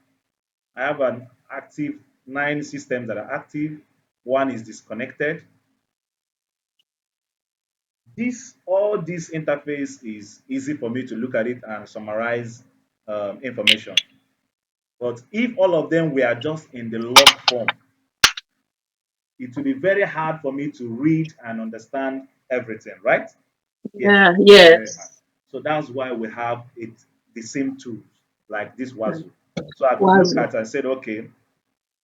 an active 9 systems that are active. One is disconnected. All this interface is easy for me to look at it and summarize information. But if all of them were just in the log form, it will be very hard for me to read and understand everything, right? Yes, Yeah, it will be very hard. yes. So that's why we have the same tools like this Wazoo. So I could look Wazoo. at and said, okay,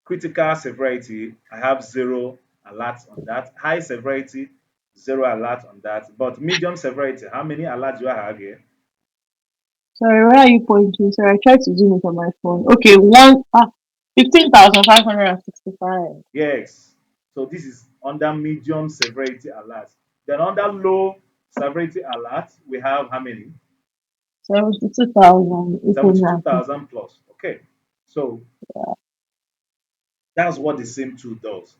critical severity, I have 0 alerts on that. High severity, 0 alerts on that. But medium severity, how many alerts do I have here? Sorry, where are you pointing? Sorry, I tried to zoom it on my phone. Okay, 15,565. Yes. So this is under medium severity alerts. Then under low severity alerts, we have how many? 72,850. 72,000 plus. Okay. So that's what the same tool does.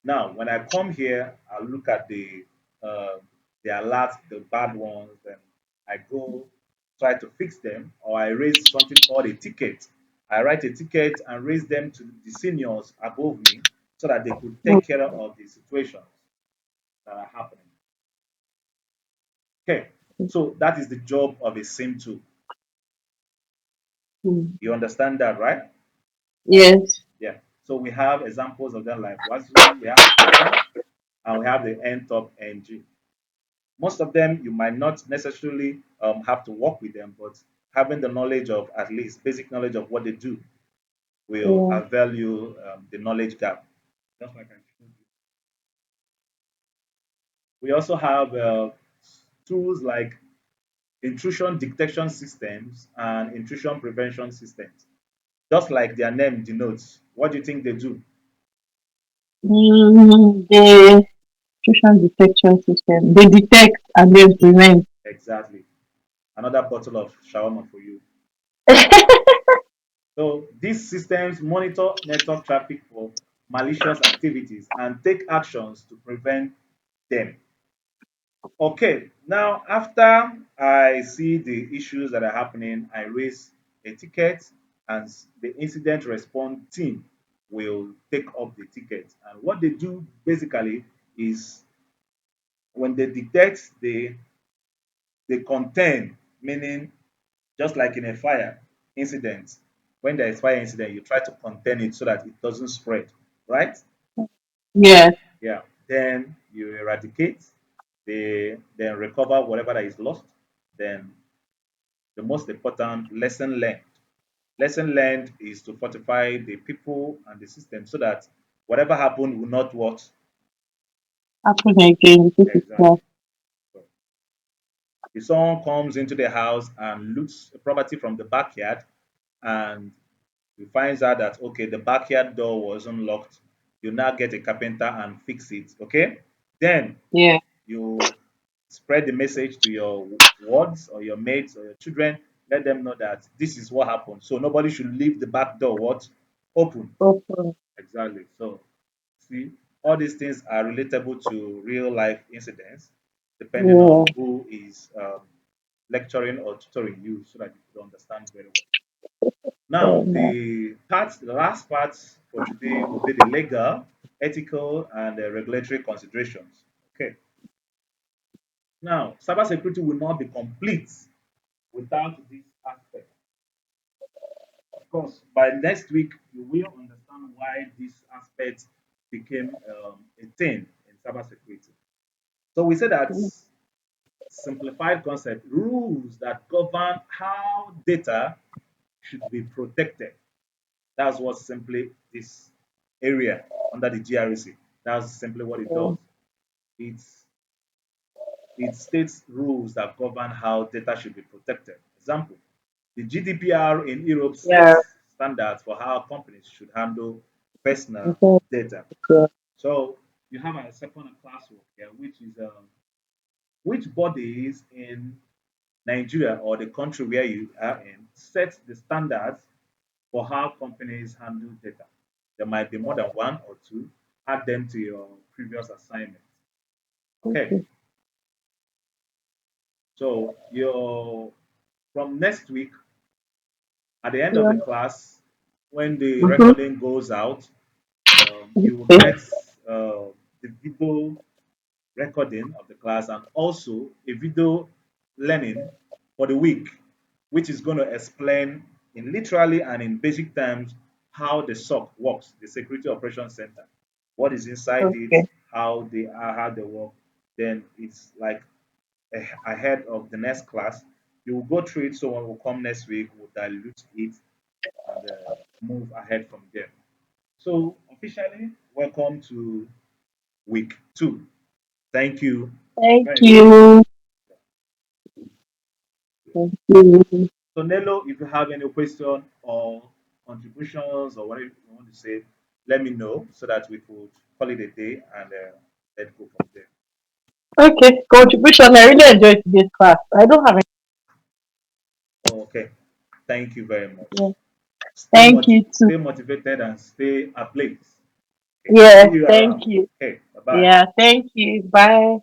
Now, when I come here, I look at uh, the alerts, the bad ones, then I go try to fix them, or I raise something called a ticket. I write a ticket and raise them to the seniors above me so that they could take care of the situations that are happening. Okay. So that is the job of a SIM tool. Mm. You understand that, right? Yes. Yeah. So we have examples of that like WASU, we have Python, and we have the NTOP NG. Most of them you might not necessarily have to work with them, but having the knowledge of at least basic knowledge of what they do will Yeah. avail you the knowledge gap. Just like I showed you. We also have tools like intrusion detection systems and intrusion prevention systems. Just like their name denotes, what do you think they do? The intrusion detection system. They detect and then prevent. Exactly. Another bottle of shawarma for you. So these systems monitor network traffic for malicious activities and take actions to prevent them. Okay, now after I see the issues that are happening, I raise a ticket and the incident response team will take up the ticket. And what they do basically is when they detect the contain, meaning just like in a fire incident, when there is fire incident, you try to contain it so that it doesn't spread, right? Yes. Yeah. Then you eradicate, then recover whatever that is lost. Then the most important lesson learned. Lesson learned is to fortify the people and the system so that whatever happened will not what Happen again. This is exactly. not. So if someone comes into the house and loots property from the backyard and he finds out that okay, the backyard door wasn't locked, you now get a carpenter and fix it. Okay, then Yeah. you spread the message to your wards or your mates or your children. Let them know that this is what happened. So nobody should leave the back door what open. Open. Exactly. So see, all these things are relatable to real life incidents, depending Yeah. on who is lecturing or tutoring you, so that you could understand very well. Now, Yeah. the last part for today will be the legal, ethical, and regulatory considerations. Okay. Now, cybersecurity will not be complete without this aspect. Of course, by next week, you will understand why this aspect became a thing in cybersecurity. So we say that simplified concept rules that govern how data should be protected. That's what simply this area under the GRC. That's simply what it does. It's it states rules that govern how data should be protected. Example, the GDPR in Europe Yeah. sets standards for how companies should handle personal Okay. data. Yeah. So you have a second classwork here, which is which bodies in Nigeria or the country where you are in set the standards for how companies handle data. There might be more than one or two. Add them to your previous assignment. Okay, Okay. so your from next week at the end of Yeah. the class, when the Mm-hmm. recording goes out, you will Okay. get the video recording of the class and also a video learning for the week, which is going to explain in literally and in basic terms how the SOC works, the Security Operations Center, what is inside it, Okay. how they are, how they work. Then it's like ahead of the next class. You will go through it. So when we come next week, we'll dilute it and move ahead from there. So officially, welcome to week 2. Thank you Thank very much. you. Thank you. So Nello, if you have any question or contributions or whatever you want to say, let me know so that we could call it a day and let's go from there. Okay. Contribution. I really enjoyed today's class. I don't have Oh, okay. Thank you very much. any. Thank you too. Stay motivated and stay ablaze. Okay. See Yeah. you Thank around. you. Okay. Bye bye. Yeah. Thank you. Bye.